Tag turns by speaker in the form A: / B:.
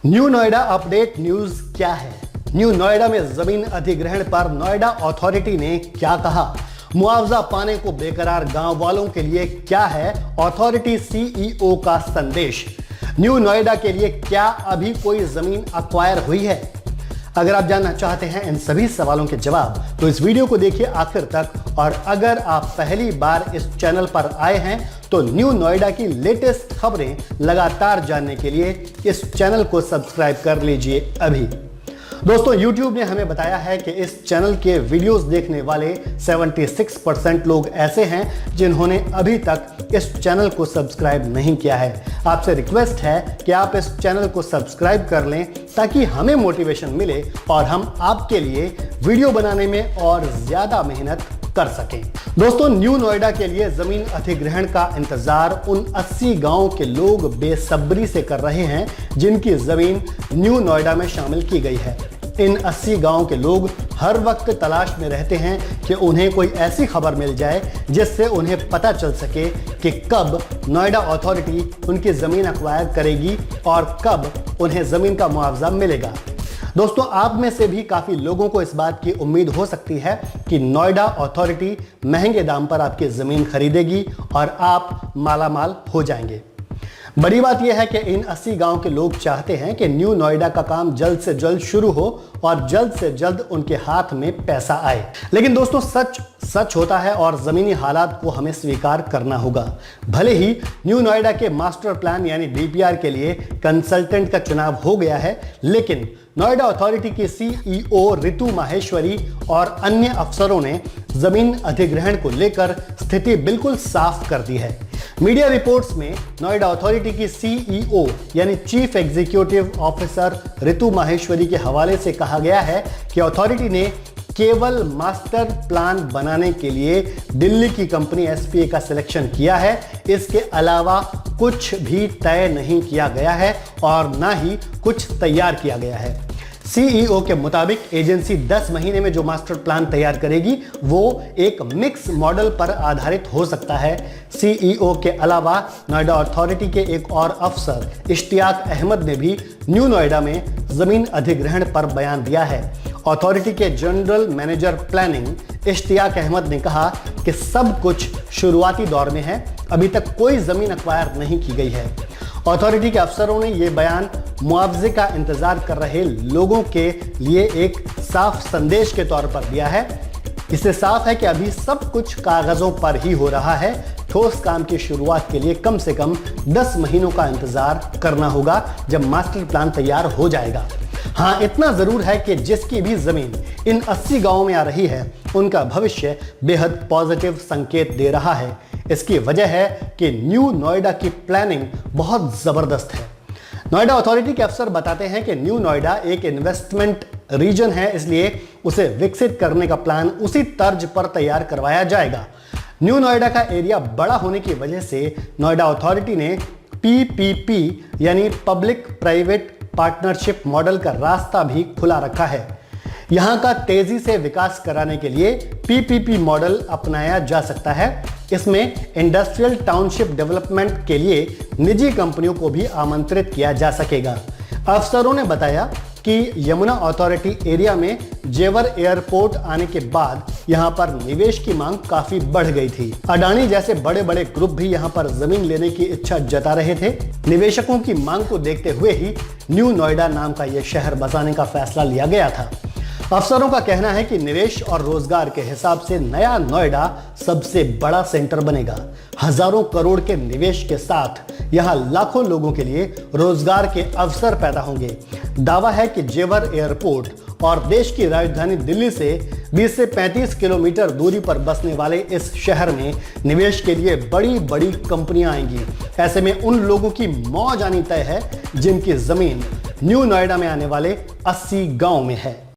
A: New Noida update news क्या है? New Noida में जमीन अधिग्रहण पर नोएडा अथॉरिटी ने क्या कहा? मुआवजा पाने को बेकरार गांव वालों के लिए क्या है अथॉरिटी सीईओ का संदेश? न्यू नोएडा के लिए क्या अभी कोई जमीन अक्वायर हुई है? अगर आप जानना चाहते हैं इन सभी सवालों के जवाब तो इस वीडियो को देखिए आखिर तक। और अगर आप पहली बार इस चैनल पर आए हैं तो न्यू नोएडा की लेटेस्ट खबरें लगातार जानने के लिए इस चैनल को सब्सक्राइब कर लीजिए अभी। दोस्तों, YouTube ने हमें बताया है कि इस चैनल के वीडियोस देखने वाले 76% लोग ऐसे हैं जिन्होंने अभी तक इस चैनल को सब्सक्राइब नहीं किया है। आपसे रिक्वेस्ट है कि आप इस चैनल को सब्सक्राइब कर लें ताकि हमें मोटिवेशन मिले और हम आपके लिए वीडियो बनाने में और ज्यादा मेहनत कर सकें। दोस्तों, न्यू नोएडा के लिए जमीन अधिग्रहण का इंतजार उन 80 गांवों के लोग बेसब्री से कर रहे हैं जिनकी जमीन न्यू नोएडा में शामिल की गई है। इन 80 गांवों के लोग हर वक्त तलाश में रहते हैं कि उन्हें कोई ऐसी खबर मिल जाए जिससे उन्हें पता चल सके कि कब नोएडा अथॉरिटी उनकी जमीन एक्वायर करेगी और कब उन्हें जमीन का मुआवजा मिलेगा। दोस्तों, आप में से भी काफी लोगों को इस बात की उम्मीद हो सकती है कि नोएडा अथॉरिटी महंगे दाम पर आपकी जमीन खरीदेगी और आप मालामाल हो जाएंगे। बड़ी बात यह है कि इन 80 गांव के लोग चाहते हैं कि न्यू नोएडा का काम जल्द से जल्द शुरू हो और जल्द से जल्द उनके हाथ में पैसा आए। लेकिन दोस्तों, सच होता है और जमीनी हालात को हमें स्वीकार करना होगा। भले ही न्यू नोएडा के मास्टर प्लान यानी डीपीआर के लिए कंसल्टेंट का चुनाव हो गया है, लेकिन नोएडा अथॉरिटी की सीईओ रितु माहेश्वरी और अन्य अफसरों ने जमीन अधिग्रहण को लेकर स्थिति बिल्कुल साफ कर दी है। मीडिया रिपोर्ट्स में नोएडा अथॉरिटी की सीईओ यानी chief executive officer Ritu Maheshwari के हवाले से कहा गया है कि अथॉरिटी ने केवल मास्टर प्लान बनाने के लिए दिल्ली की कंपनी एसपीए का सिलेक्शन किया है। इसके अलावा कुछ भी तय नहीं किया गया है और ना ही कुछ तैयार किया गया है। सीईओ के मुताबिक एजेंसी 10 महीने में जो मास्टर प्लान तैयार करेगी वो एक मिक्स मॉडल पर आधारित हो सकता है। सीईओ के अलावा नोएडा अथॉरिटी के एक और अफसर इश्तियाक अहमद ने भी न्यू नोएडा में जमीन अधिग्रहण पर बयान दिया है। अथॉरिटी के general manager planning Ishtiaq Ahmed ने कहा कि सब कुछ शुरुआती दौर में है, अभी तक कोई जमीन एक्वायर नहीं की गई है। अथॉरिटी के अफसरों ने यह बयान मुआवजे का इंतजार कर रहे लोगों के लिए एक साफ संदेश के तौर पर दिया है। इससे साफ है कि अभी सब कुछ कागजों पर ही हो रहा है। ठोस काम की शुरुआत के लिए कम से कम 10 महीनों का इंतजार करना होगा जब मास्टर प्लान तैयार हो जाएगा। हाँ, इतना जरूर है कि जिसकी भी जमीन इन 80 गांवों में आ रही है उनका भविष्य बेहद पॉजिटिव संकेत दे रहा है। इसकी वजह है कि न्यू नोएडा की प्लानिंग बहुत जबरदस्त है। नोएडा अथॉरिटी के अफसर बताते हैं कि न्यू नोएडा एक इन्वेस्टमेंट रीजन है, इसलिए उसे विकसित करने का प्लान उसी तर्ज पर तैयार करवाया जाएगा। न्यू नोएडा का एरिया बड़ा होने की वजह से नोएडा अथॉरिटी ने पीपीपी यानी पब्लिक प्राइवेट पार्टनरशिप मॉडल का रास्ता भी खुला रखा है। यहां का तेजी से विकास कराने के लिए पीपीपी मॉडल अपनाया जा सकता है। इसमें इंडस्ट्रियल टाउनशिप डेवलपमेंट के लिए निजी कंपनियों को भी आमंत्रित किया जा सकेगा। अफसरों ने बताया कि यमुना अथॉरिटी एरिया में जेवर एयरपोर्ट आने के बाद यहां पर निवेश की मांग काफी बढ़ गई थी। अडानी जैसे बड़े बड़े ग्रुप भी यहां पर जमीन लेने की इच्छा जता रहे थे। निवेशकों की मांग को देखते हुए ही न्यू नोएडा नाम का यह शहर बसाने का फैसला लिया गया था। अफसरों का कहना है कि निवेश और रोजगार के हिसाब से नया नोएडा सबसे बड़ा सेंटर बनेगा। हजारों करोड़ के निवेश के साथ यहां लाखों लोगों के लिए रोजगार के अवसर पैदा होंगे। दावा है कि जेवर एयरपोर्ट और देश की राजधानी दिल्ली से 20 से 35 किलोमीटर दूरी पर बसने वाले इस शहर में निवेश के लिए बड़ी बड़ी कंपनियां आएंगी। ऐसे में उन लोगों की मौज आनी तय है जिनकी जमीन न्यू नोएडा में आने वाले 80 गांव में है।